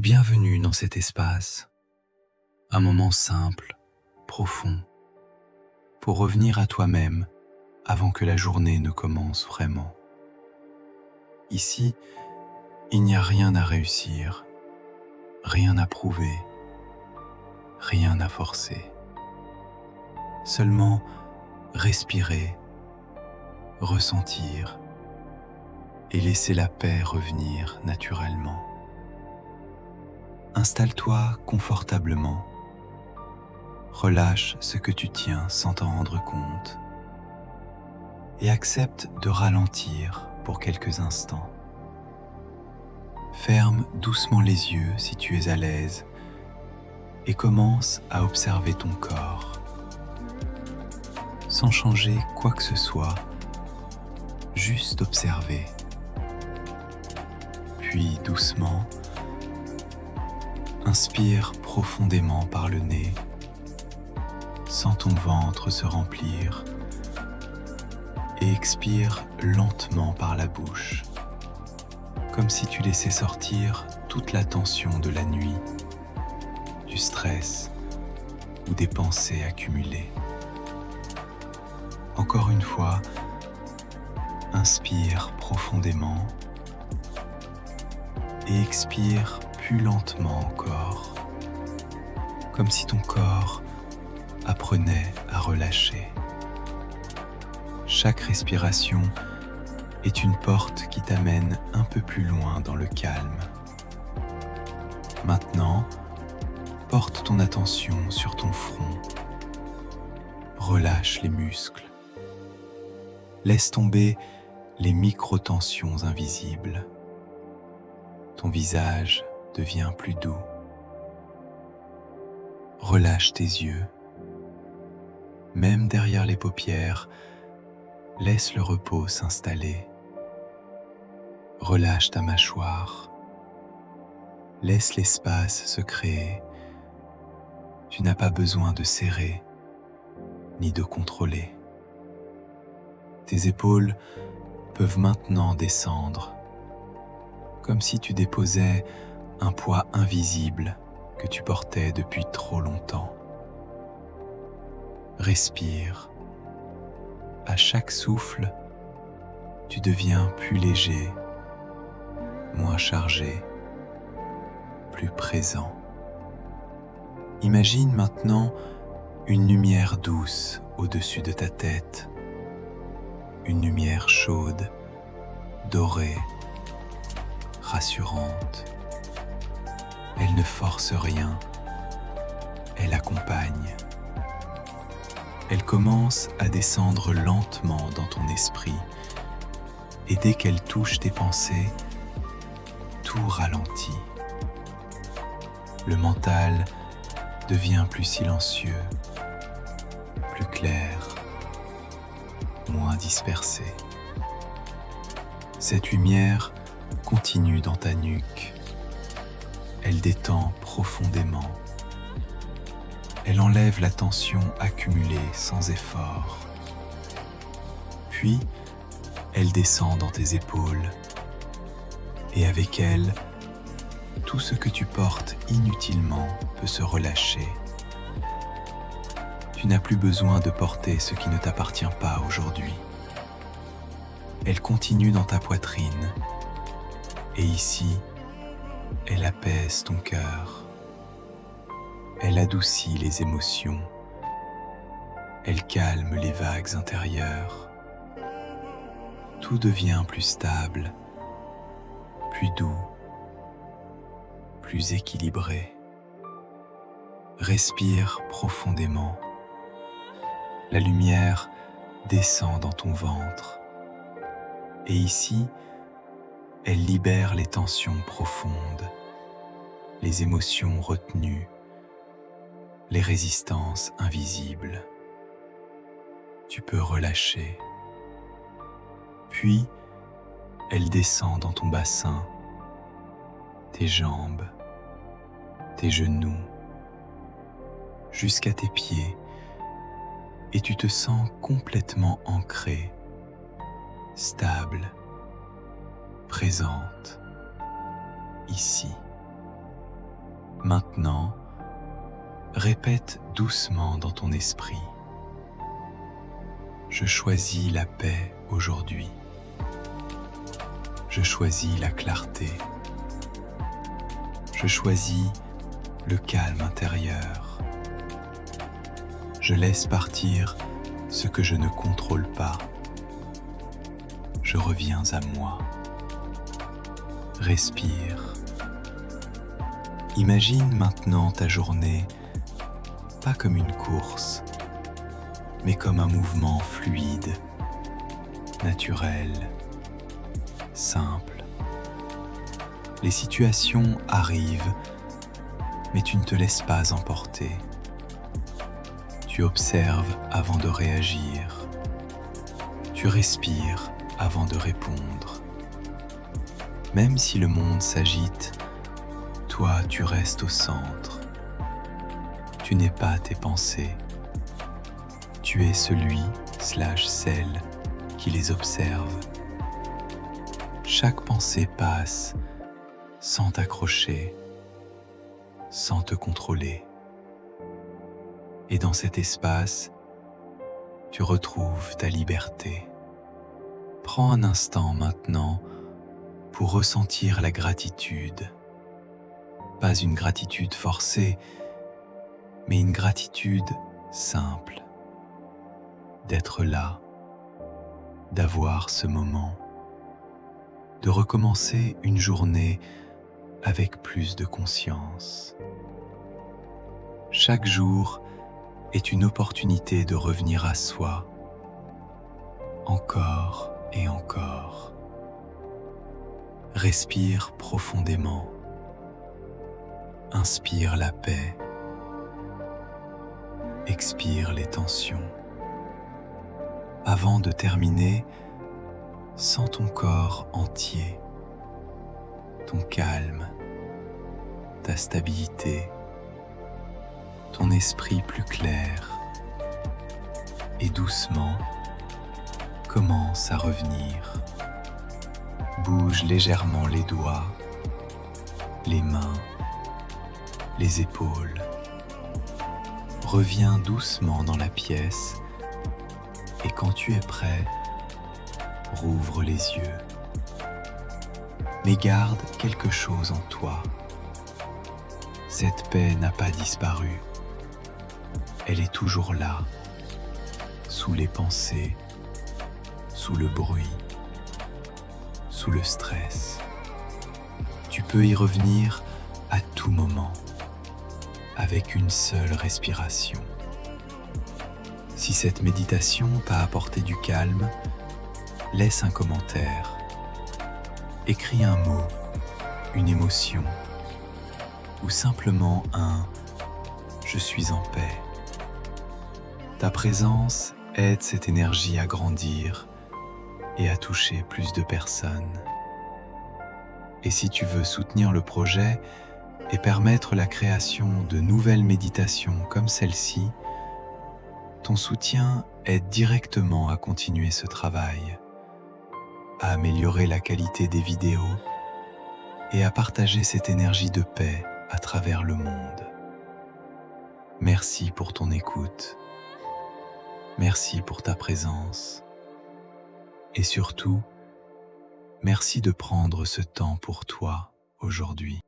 Bienvenue dans cet espace, un moment simple, profond, pour revenir à toi-même avant que la journée ne commence vraiment. Ici, il n'y a rien à réussir, rien à prouver, rien à forcer. Seulement respirer, ressentir et laisser la paix revenir naturellement. Installe-toi confortablement. Relâche ce que tu tiens sans t'en rendre compte et accepte de ralentir pour quelques instants. Ferme doucement les yeux si tu es à l'aise et commence à observer ton corps. Sans changer quoi que ce soit, juste observer. Puis doucement, inspire profondément par le nez. Sens ton ventre se remplir et expire lentement par la bouche, comme si tu laissais sortir toute la tension de la nuit, du stress ou des pensées accumulées. Encore une fois, inspire profondément et expire plus lentement encore, comme si ton corps apprenait à relâcher. Chaque respiration est une porte qui t'amène un peu plus loin dans le calme. Maintenant, porte ton attention sur ton front. Relâche les muscles. Laisse tomber les micro-tensions invisibles. Ton visage devient plus doux. Relâche tes yeux. Même derrière les paupières, laisse le repos s'installer. Relâche ta mâchoire. Laisse l'espace se créer. Tu n'as pas besoin de serrer, ni de contrôler. Tes épaules peuvent maintenant descendre, comme si tu déposais un poids invisible que tu portais depuis trop longtemps. Respire. À chaque souffle, tu deviens plus léger, moins chargé, plus présent. Imagine maintenant une lumière douce au-dessus de ta tête, une lumière chaude, dorée, rassurante. Elle ne force rien, elle accompagne. Elle commence à descendre lentement dans ton esprit et dès qu'elle touche tes pensées, tout ralentit. Le mental devient plus silencieux, plus clair, moins dispersé. Cette lumière continue dans ta nuque. Elle détend profondément. Elle enlève la tension accumulée sans effort. Puis, elle descend dans tes épaules. Et avec elle, tout ce que tu portes inutilement peut se relâcher. Tu n'as plus besoin de porter ce qui ne t'appartient pas aujourd'hui. Elle continue dans ta poitrine. Et ici, elle apaise ton cœur. Elle adoucit les émotions. Elle calme les vagues intérieures. Tout devient plus stable, plus doux, plus équilibré. Respire profondément. La lumière descend dans ton ventre. Et ici, elle libère les tensions profondes, les émotions retenues, les résistances invisibles. Tu peux relâcher. Puis, elle descend dans ton bassin, tes jambes, tes genoux, jusqu'à tes pieds, et tu te sens complètement ancré, stable, présente, ici. Maintenant, répète doucement dans ton esprit: je choisis la paix aujourd'hui. Je choisis la clarté. Je choisis le calme intérieur. Je laisse partir ce que je ne contrôle pas. Je reviens à moi. Respire. Imagine maintenant ta journée pas comme une course, mais comme un mouvement fluide, naturel, simple. Les situations arrivent, mais tu ne te laisses pas emporter. Tu observes avant de réagir. Tu respires avant de répondre. Même si le monde s'agite, toi tu restes au centre. Tu n'es pas tes pensées. Tu es celui/celle qui les observe. Chaque pensée passe sans t'accrocher, sans te contrôler. Et dans cet espace, tu retrouves ta liberté. Prends un instant maintenant pour ressentir la gratitude. Pas une gratitude forcée, mais une gratitude simple. D'être là, d'avoir ce moment, de recommencer une journée avec plus de conscience. Chaque jour est une opportunité de revenir à soi, encore et encore. Respire profondément. Inspire la paix. Expire les tensions. Avant de terminer, sens ton corps entier, ton calme, ta stabilité, ton esprit plus clair, et doucement, commence à revenir. Bouge légèrement les doigts, les mains, les épaules. Reviens doucement dans la pièce et quand tu es prêt, rouvre les yeux. Mais garde quelque chose en toi. Cette paix n'a pas disparu. Elle est toujours là, sous les pensées, sous le bruit, sous le stress. Tu peux y revenir à tout moment, avec une seule respiration. Si cette méditation t'a apporté du calme, laisse un commentaire. Écris un mot, une émotion, ou simplement un « je suis en paix ». Ta présence aide cette énergie à grandir et à toucher plus de personnes. Et si tu veux soutenir le projet et permettre la création de nouvelles méditations comme celle-ci, ton soutien aide directement à continuer ce travail, à améliorer la qualité des vidéos et à partager cette énergie de paix à travers le monde. Merci pour ton écoute. Merci pour ta présence. Et surtout, merci de prendre ce temps pour toi aujourd'hui.